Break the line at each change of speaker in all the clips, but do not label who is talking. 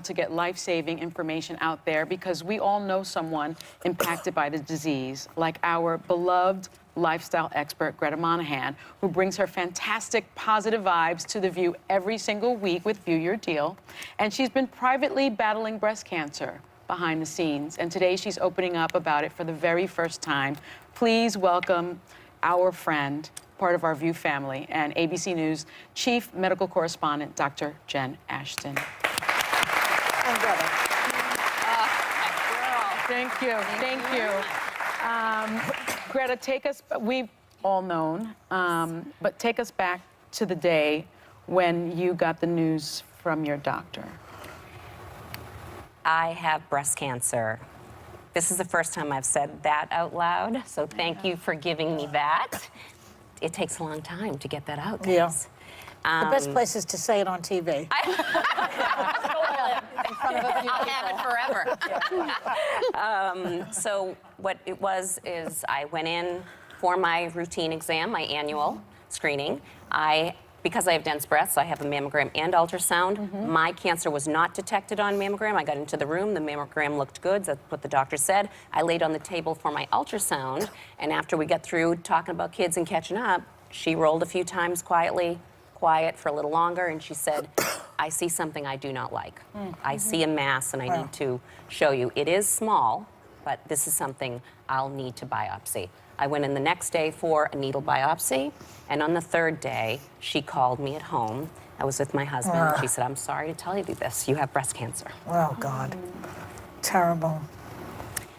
to get life-saving information out there because we all know someone impacted by the disease, like our beloved lifestyle expert, Gretta Monahan, who brings her fantastic positive vibes to The View every single week with View Your Deal. And she's been privately battling breast cancer behind the scenes. And today she's opening up about it for the very first time. Please welcome our friend, part of our View family, and ABC News Chief Medical Correspondent, Dr. Jen Ashton. And Gretta. Thank you, thank you. Gretta, take us, we've all known, but take us back to the day when you got the news from your doctor.
I have breast cancer. This is the first time I've said that out loud, so thank you for giving me that. It takes a long time to get that out, guys.
Yeah. The best place is to say it on TV.
I'll have it forever. So what it was is I went in for my routine exam, my annual screening. Because I have dense breasts, I have a mammogram and ultrasound. My cancer was not detected on mammogram. I got into the room, the mammogram looked good, that's what the doctor said. I laid on the table for my ultrasound, and after we got through talking about kids and catching up, she rolled a few times quiet for a little longer, and she said, I see something I do not like. I see a mass and I need to show you. It is small, but this is something I'll need to biopsy. I went in the next day for a needle biopsy, and on the third day, she called me at home. I was with my husband. She said, I'm sorry to tell you this, you have breast cancer.
Oh, God. Terrible.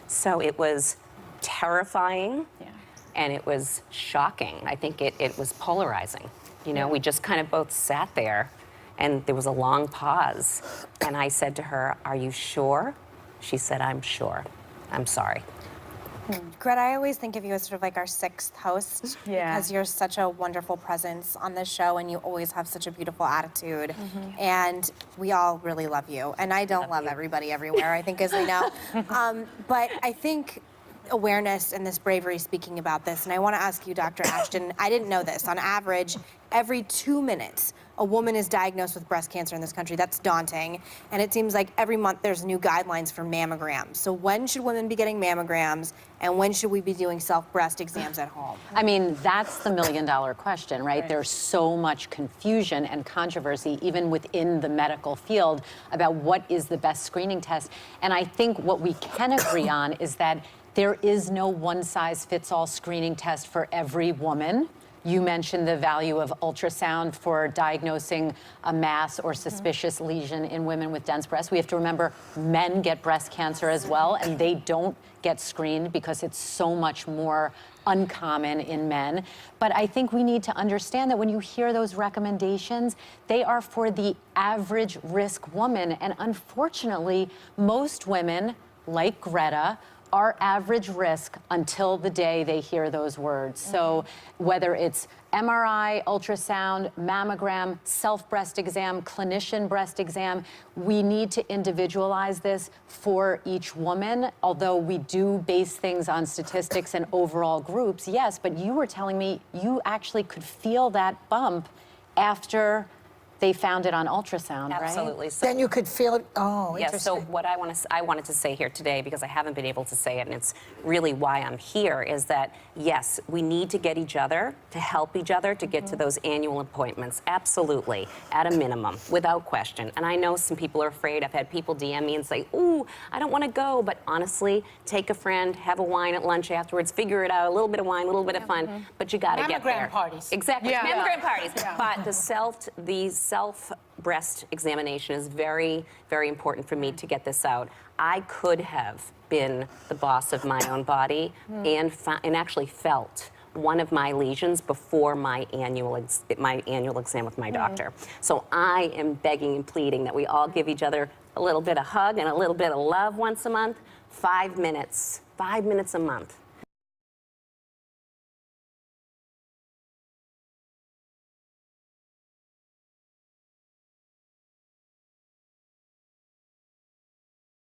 So it was terrifying, and it was shocking. I think it was polarizing. You know, we just kind of both sat there, and there was a long pause. And I said to her, are you sure? She said, I'm sure. I'm sorry.
Gretta, I always think of you as sort of like our sixth host because you're such a wonderful presence on this show and you always have such a beautiful attitude. And we all really love you. And I don't love everybody everywhere, I think, as we know. But I think awareness and this bravery speaking about this, and I want to ask you, Dr. Ashton, I didn't know this. On average, every 2 minutes, a woman is diagnosed with breast cancer in this country. That's daunting. And it seems like every month there's new guidelines for mammograms. So when should women be getting mammograms, and when should we be doing self-breast exams at home?
I mean, that's the million-dollar question, right? There's so much confusion and controversy, even within the medical field, about what is the best screening test. And I think what we can agree on is that there is no one-size-fits-all screening test for every woman. You mentioned the value of ultrasound for diagnosing a mass or suspicious lesion in women with dense breasts. We have to remember men get breast cancer as well, and they don't get screened because it's so much more uncommon in men. But I think we need to understand that when you hear those recommendations, they are for the average risk woman. And unfortunately, most women, like Gretta, are average risk until the day they hear those words. So whether it's MRI, ultrasound, mammogram, self-breast exam, clinician breast exam, we need to individualize this for each woman. Although we do base things on statistics and overall groups, yes, but you were telling me you actually could feel that bump after they found it on ultrasound, right?
Absolutely. So,
Then you could feel it. Oh,
yes,
interesting.
so what I wanted to say here today, because I haven't been able to say it, and it's really why I'm here, is that, yes, we need to get each other, to help each other, to get to those annual appointments. Absolutely, at a minimum, without question. And I know some people are afraid. I've had people DM me and say, ooh, I don't want to go. But honestly, take a friend, have a wine at lunch afterwards, figure it out, a little bit of wine, a little bit of fun, but you got to get there.
Mammogram parties.
Exactly, mammogram parties. But the self-breast examination is very, very important for me to get this out. I could have been the boss of my own body and actually felt one of my lesions before my annual exam with my doctor. So I am begging and pleading that we all give each other a little bit of hug and a little bit of love once a month. 5 minutes a month.